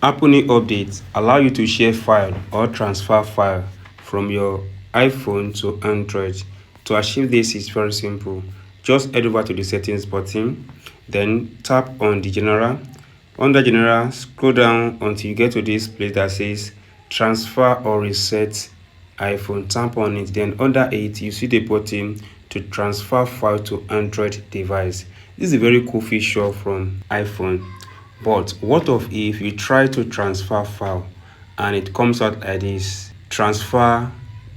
Apple new updates allow you to share file or transfer file from your iPhone to Android. To achieve this is very simple. Just head over to the settings button, then tap on the general. Under general, scroll down until you get to this place that says transfer or reset iPhone. Tap on it, then under it you see the button to transfer file to Android device. This is a very cool feature from iPhone. But what of if you try to transfer file and it comes out like this: transfer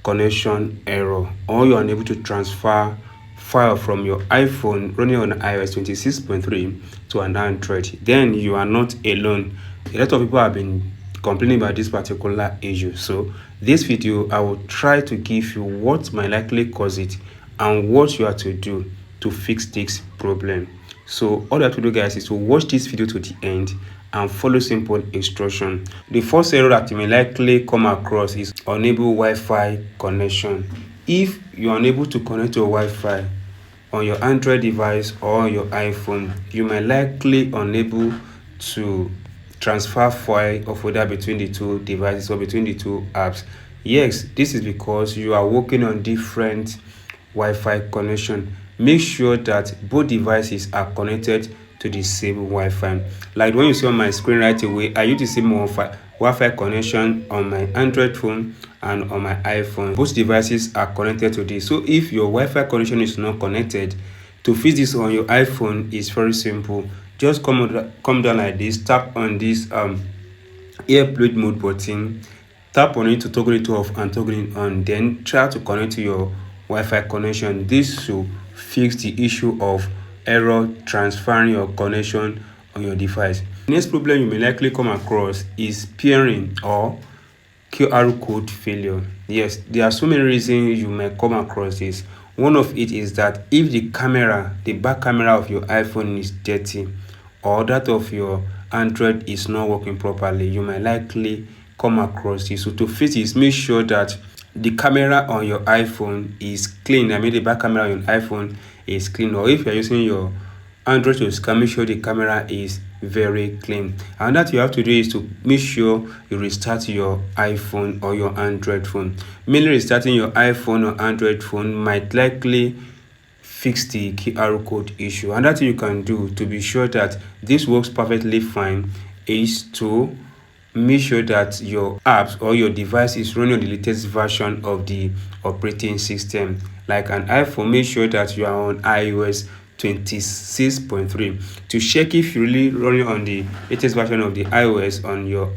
connection error, or you are unable to transfer file from your iPhone running on iOS 26.3 to an Android? Then you are not alone. A lot of people have been complaining about this particular issue. So this video, I will try to give you what might likely cause it and what you have to do to fix this problem. So all you have to do, guys, is to watch this video to the end and follow simple instruction. The first error that you may likely come across is unable Wi-Fi connection. If you are unable to connect to Wi-Fi on your Android device or your iPhone, you may likely unable to transfer file or folder between the two devices or between the two apps. Yes, this is because you are working on different Wi-Fi connection. Make sure that both devices are connected to the same Wi-Fi. Like when you see on my screen right away, I use the same Wi-Fi connection on my Android phone and on my iPhone. Both devices are connected to this. So if your Wi-Fi connection is not connected, to fix this on your iPhone is very simple. Just come down like this, tap on this airplane mode button, tap on it to toggle it off and toggle it on, then try to connect to your Wi-Fi connection. This should fix the issue of error transferring your connection on your device. Next problem you may likely come across is pairing or QR code failure. Yes, there are so many reasons you may come across this. One of it is that if the back camera of your iPhone is dirty, or that of your Android is not working properly, you might likely come across this. So to fix this, make sure that the camera on your iPhone is clean. I mean, the back camera on your iPhone is clean. Or if you're using your Android to scan, make sure the camera is very clean. And that you have to do is to make sure you restart your iPhone or your Android phone. Mainly restarting your iPhone or Android phone might likely fix the QR code issue. And that you can do to be sure that this works perfectly fine is to make sure that your apps or your device is running on the latest version of the operating system. Like an iPhone, make sure that you are on iOS 26.3. To check if you're really running on the latest version of the iOS on your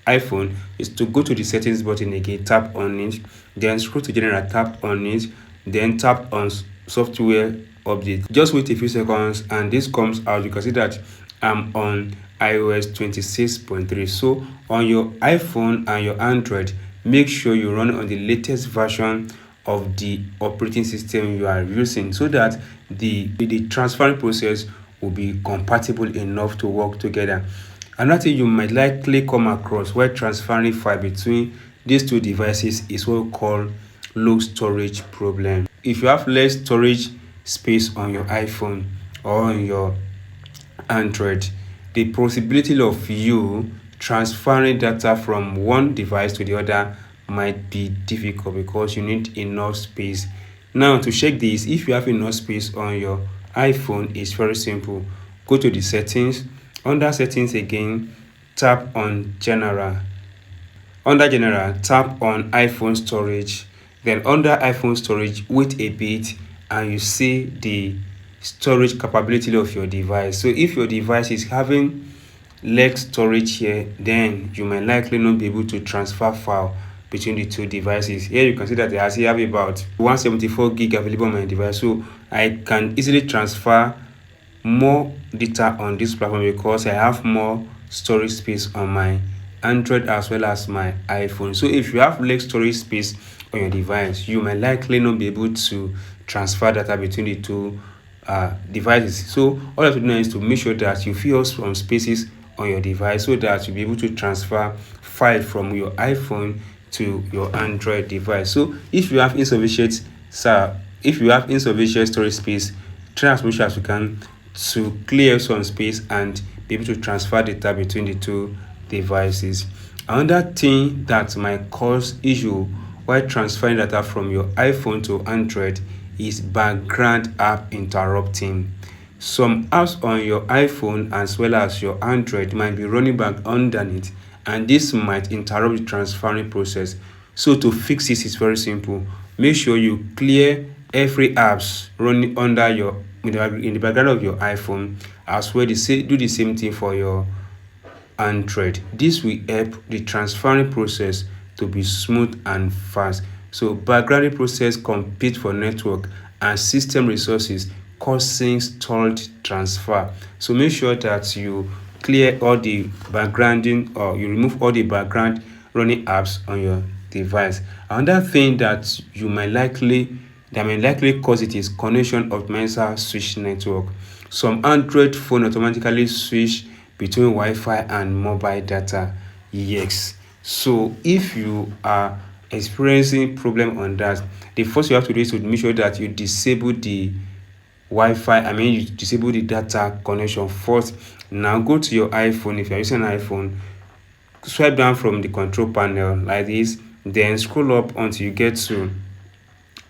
iPhone is to go to the settings button again, tap on it, then scroll to general, tap on it, then tap on software update. Just wait a few seconds and this comes out. You can see that I'm on iOS 26.3. So on your iPhone and your Android, make sure you run on the latest version of the operating system you are using, so that the transferring process will be compatible enough to work together. Another thing you might likely come across while transferring file between these two devices is what we call low storage problem. If you have less storage space on your iPhone or on your Android, the possibility of you transferring data from one device to the other might be difficult because you need enough space. Now to check this, if you have enough space on your iPhone, it's very simple. Go to the settings. Under settings again, tap on general. Under general, tap on iPhone storage. Then under iPhone storage, wait a bit and you see the storage capability of your device. So if your device is having less storage here, then you might likely not be able to transfer file between the two devices. Here you can see that I actually have about 174 gig available on my device, so I can easily transfer more data on this platform because I have more storage space on my Android as well as my iPhone. So if you have less storage space on your device, you might likely not be able to transfer data between the two devices. So all you have to do now is to make sure that you fill some spaces on your device so that you'll be able to transfer file from your iPhone to your Android device. So if you have insufficient storage space, try as much as you can to clear some space and be able to transfer data between the two devices. Another thing that might cause issue while transferring data from your iPhone to Android is background app interrupting. Some apps on your iPhone as well as your Android might be running back underneath, and this might interrupt the transferring process. So to fix this is very simple. Make sure you clear every apps running under your in the background of your iPhone, as well do the same thing for your Android. This will help the transferring process to be smooth and fast. So background process compete for network and system resources, causing stalled transfer. So make sure that you clear all the backgrounding, or you remove all the background running apps on your device. Another thing that may likely cause it is connection optimizer switch network. Some Android phone automatically switch between Wi-Fi and mobile data. Yes. So if you are experiencing problem on that, the first you have to do is to make sure that you disable the you disable the data connection first. Now go to your iPhone. If you're using an iPhone, swipe down from the control panel like this, then scroll up until you get to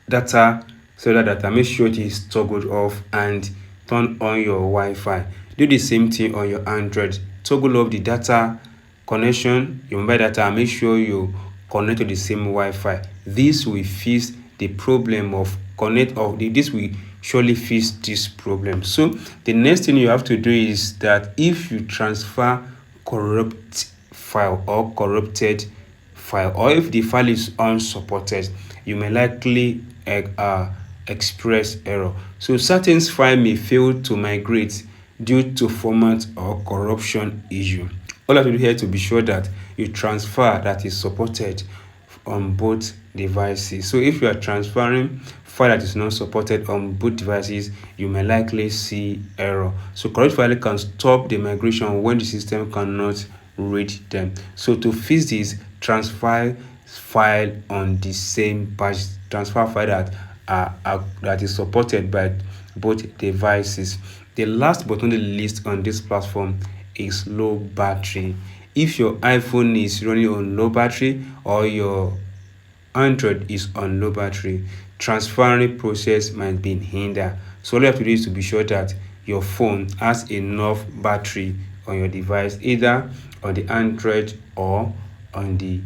data, cellular data. Make sure it is toggled off and turn on your Wi-Fi. Do the same thing on your Android. Toggle off the data connection, your mobile data, and make sure you connect to the same Wi-Fi. This will fix the problem of this will surely fix this problem. So the next thing you have to do is that if you transfer corrupt file or corrupted file, or if the file is unsupported, you may likely express error. So certain file may fail to migrate due to format or corruption issue. All I have to do here to be sure that you transfer that is supported on both devices. So if you are transferring file that is not supported on both devices, you may likely see error. So correct file can stop the migration when the system cannot read them. So to fix this, transfer file on the same patch, transfer file that is supported by both devices. The last but not the least on this platform is low battery. If your iPhone is running on low battery or your Android is on low battery, transferring process might be hindered. So all you have to do is to be sure that your phone has enough battery on your device, either on the Android or on the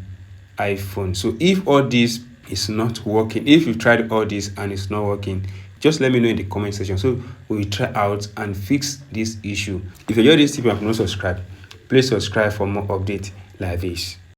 iPhone. So if all this is not working, if you've tried all this and it's not working, just let me know in the comment section, so we will try out and fix this issue. If you enjoyed this tip and have not subscribed, please subscribe for more updates like this.